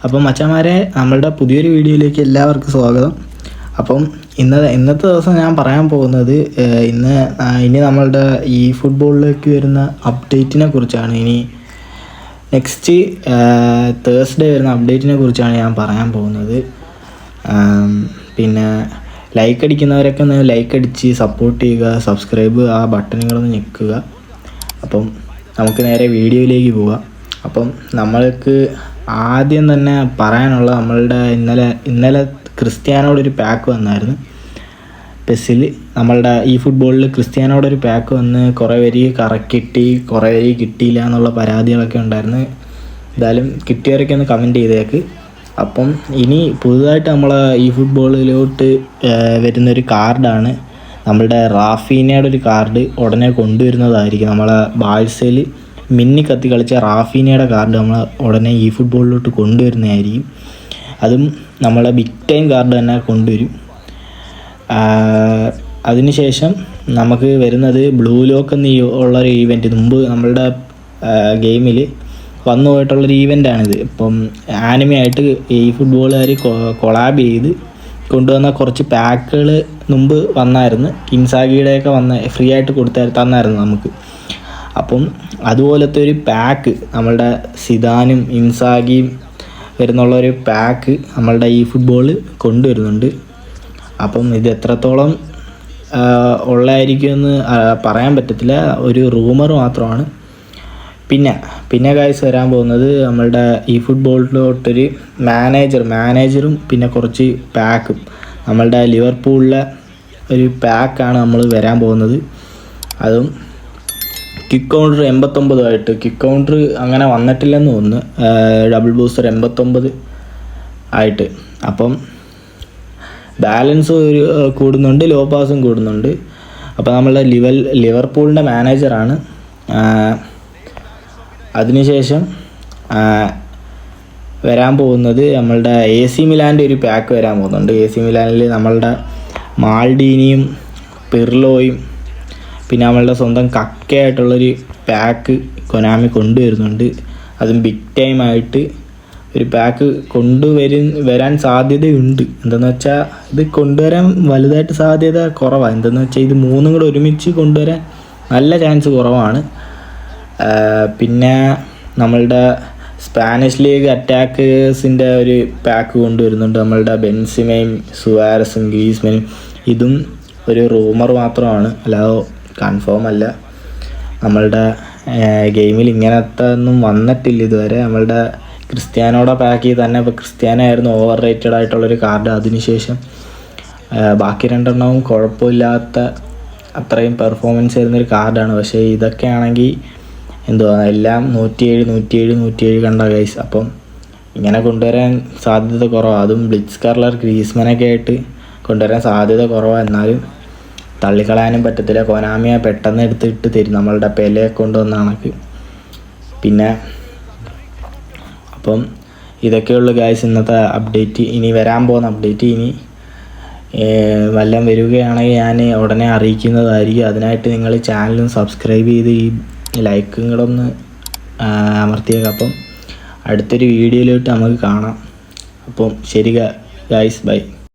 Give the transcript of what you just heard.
അപ്പം മച്ചാന്മാരെ, നമ്മളുടെ പുതിയൊരു വീഡിയോയിലേക്ക് എല്ലാവർക്കും സ്വാഗതം. അപ്പം ഇന്നത്തെ ദിവസം ഞാൻ പറയാൻ പോകുന്നത് ഇനി നമ്മളുടെ ഈ ഫുട്ബോളിലേക്ക് വരുന്ന അപ്ഡേറ്റിനെ കുറിച്ചാണ്. ഇനി നെക്സ്റ്റ് തേഴ്സ്ഡേ വരുന്ന അപ്ഡേറ്റിനെ കുറിച്ചാണ് ഞാൻ പറയാൻ പോകുന്നത്. പിന്നെ ലൈക്ക് അടിക്കുന്നവരൊക്കെ ഒന്ന് ലൈക്ക് അടിച്ച് സപ്പോർട്ട് ചെയ്യുക, സബ്സ്ക്രൈബ് ആ ബട്ടണുകളൊന്ന് ഞെക്കുക. അപ്പം നമുക്ക് നേരെ വീഡിയോയിലേക്ക് പോവാം. അപ്പം നമ്മൾക്ക് ആദ്യം തന്നെ പറയാനുള്ള, നമ്മളുടെ ഇന്നലെ ക്രിസ്ത്യാനോടൊരു പാക്ക് വന്നായിരുന്നു. പെസ്സിൽ നമ്മളുടെ ഈ ഫുട്ബോളിൽ ക്രിസ്ത്യാനോടൊരു പാക്ക് വന്ന് കുറേ പേര് കിട്ടി, കുറേ പേര് കിട്ടിയില്ല എന്നുള്ള പരാതികളൊക്കെ ഉണ്ടായിരുന്നു. എന്തായാലും കിട്ടിയവരൊക്കെ ഒന്ന് കമൻറ്റ് ചെയ്തേക്ക്. അപ്പം ഇനി പുതുതായിട്ട് നമ്മൾ ഈ ഫുട്ബോളിലോട്ട് വരുന്നൊരു കാർഡാണ് നമ്മളുടെ റാഫീനയുടെ ഒരു കാർഡ് ഉടനെ കൊണ്ടുവരുന്നതായിരിക്കും. നമ്മളെ ബാഴ്സയിൽ മിന്നിക്കത്തി കളിച്ച റാഫീനയുടെ കാർഡ് നമ്മൾ ഉടനെ ഈ ഫുട്ബോളിലോട്ട് കൊണ്ടുവരുന്നതായിരിക്കും. അതും നമ്മളെ ബിഗ് ടൈം കാർഡ് തന്നെ കൊണ്ടുവരും. അതിനുശേഷം നമുക്ക് വരുന്നത് ബ്ലൂ ലോക്ക് എന്ന് ഉള്ളൊരു ഈവൻറ്റ്, മുമ്പ് നമ്മളുടെ ഗെയിമിൽ വന്നു പോയിട്ടുള്ളൊരു ഈവൻ്റാണിത്. ഇപ്പം ആനിമയായിട്ട് ഈ ഫുട്ബോളുകാർ കൊളാബ് ചെയ്ത് കൊണ്ടുവന്ന കുറച്ച് പാക്കുകൾ മുമ്പ് വന്നായിരുന്നു. ഇൻസാഗിയുടെയൊക്കെ ഫ്രീ ആയിട്ട് തന്നായിരുന്നു നമുക്ക്. അപ്പം അതുപോലത്തെ ഒരു പാക്ക് നമ്മളുടെ സിദാനും ഇൻസാഗിയും വരുന്നുള്ളൊരു പാക്ക് നമ്മളുടെ ഈ ഫുട്ബോൾ കൊണ്ടുവരുന്നുണ്ട്. അപ്പം ഇത് എത്രത്തോളം ഉള്ളതായിരിക്കുമെന്ന് പറയാൻ പറ്റത്തില്ല, ഒരു റൂമർ മാത്രമാണ്. പിന്നെ ഗൈസ് വരാൻ പോകുന്നത് നമ്മളുടെ ഈ ഫുട്ബോളിലോട്ടൊരു മാനേജറും പിന്നെ കുറച്ച് പാക്കും, നമ്മളുടെ ലിവർപൂളിലെ ഒരു പാക്കാണ് നമ്മൾ വരാൻ പോകുന്നത്. അതും കിക്ക് കൗണ്ടർ 89 കിക്ക് കൗണ്ടർ അങ്ങനെ വന്നിട്ടില്ലെന്ന് തോന്നുന്നു, ഡബിൾ ബൂസ്റ്റർ 89 ആയിട്ട്. അപ്പം ബാലൻസ് കൂടുന്നുണ്ട്, ലോ പാസും കൂടുന്നുണ്ട്. അപ്പോൾ നമ്മളുടെ ലിവർപൂളിൻ്റെ മാനേജറാണ്. അതിനുശേഷം വരാൻ പോകുന്നത് നമ്മളുടെ AC മിലാൻ്റെ ഒരു പാക്ക് വരാൻ പോകുന്നുണ്ട്. AC മിലാനിൽ നമ്മളുടെ മാൾഡീനിയും പിർലോയും പിന്നെ നമ്മളുടെ സ്വന്തം കക്കയായിട്ടുള്ളൊരു പാക്ക് കൊനാമി കൊണ്ടുവരുന്നുണ്ട്. അതും ബിഗ് ടൈമായിട്ട് ഒരു പാക്ക് വരാൻ സാധ്യതയുണ്ട്. എന്തെന്ന് വെച്ചാൽ ഇത് കൊണ്ടുവരാൻ വലുതായിട്ട് സാധ്യത കുറവാണ്. എന്തെന്ന് വെച്ചാൽ ഇത് മൂന്നും കൂടെ ഒരുമിച്ച് കൊണ്ടുവരാൻ നല്ല ചാൻസ് കുറവാണ്. പിന്നെ നമ്മളുടെ സ്പാനിഷ് ലീഗ് അറ്റാക്കേഴ്സിൻ്റെ ഒരു പാക്ക് കൊണ്ടുവരുന്നുണ്ട്. നമ്മളുടെ ബെൻസിമയും സുവാരസും ഗ്രീസ്മനും. ഇതും ഒരു റൂമർ മാത്രമാണ്, അല്ലാതെ കൺഫേം അല്ല. നമ്മളുടെ ഗെയിമിൽ ഇങ്ങനത്തെ ഒന്നും വന്നിട്ടില്ല ഇതുവരെ. നമ്മളുടെ ക്രിസ്ത്യാനോടെ പാക്ക് ചെയ്ത് തന്നെ. ഇപ്പോൾ ക്രിസ്ത്യാനോ ആയിരുന്നു ഓവർ റേറ്റഡ് ആയിട്ടുള്ളൊരു കാർഡ്. അതിനുശേഷം ബാക്കി രണ്ടെണ്ണവും കുഴപ്പമില്ലാത്ത അത്രയും പെർഫോമൻസ് വരുന്നൊരു കാർഡാണ്. പക്ഷേ ഇതൊക്കെ ആണെങ്കിൽ എല്ലാം 107 കണ്ട ഗൈസ്. അപ്പം ഇങ്ങനെ കൊണ്ടുവരാൻ സാധ്യത കുറവാണ്. അതും ബ്ലിറ്റ്സ്കർലർ ഗ്രീസ്മനൊക്കെ ആയിട്ട് കൊണ്ടുവരാൻ സാധ്യത കുറവാണ്. എന്നാലും തള്ളിക്കളയാനും പറ്റത്തില്ല. കൊനാമിയെ പെട്ടെന്ന് എടുത്തിട്ട് തരും, നമ്മളുടെ പെലെ കൊണ്ടുവന്ന കണക്ക്. പിന്നെ അപ്പം ഇതൊക്കെയുള്ളൂ ഗൈസ് ഇന്നത്തെ അപ്ഡേറ്റ്. ഇനി വരാൻ പോകുന്ന അപ്ഡേറ്റ് ഇനി വല്ലതും വരികയാണെങ്കിൽ ഞാൻ ഉടനെ അറിയിക്കുന്നതായിരിക്കും. അതിനായിട്ട് നിങ്ങൾ ചാനലും സബ്സ്ക്രൈബ് ചെയ്ത് ഈ ലൈക്കും കൂടെ ഒന്ന് അമർത്തിയേക്കാം. അപ്പം അടുത്തൊരു വീഡിയോയിലോട്ട് നമുക്ക് കാണാം. അപ്പം ശരി ഗൈസ്, ബൈ.